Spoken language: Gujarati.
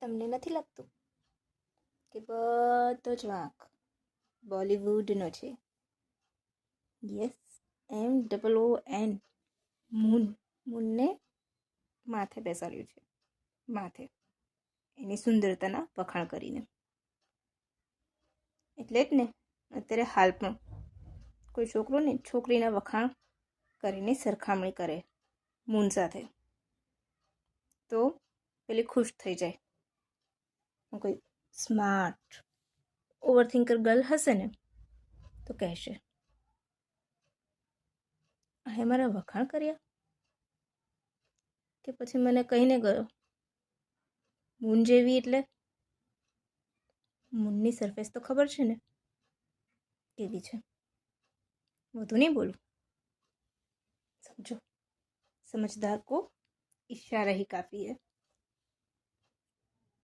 તમને નથી લાગતું કે બધો જ વાંક બોલિવૂડનો છે? Yes, MOON, moon. મૂનને માથે બેસાડ્યું છે, માથે, એની સુંદરતાના વખાણ કરીને. એટલે જ ને અત્યારે હાલ પણ કોઈ છોકરો ને છોકરીના વખાણ કરીને સરખામણી કરે મૂન સાથે તો પેલી ખુશ થઈ જાય. કોઈ સ્માર્ટ ઓવરથિંકર ગર્લ હશે ને તો કહેશે, આ મારા વખાણ કર્યા કે પછી મને કહીને ગયો. મૂન જેવી એટલે મૂનની સરફેસ તો ખબર છે ને કેવી છે. વધુ નહીં બોલું, સમજો. સમझदार को इशारा ही काफ़ी है.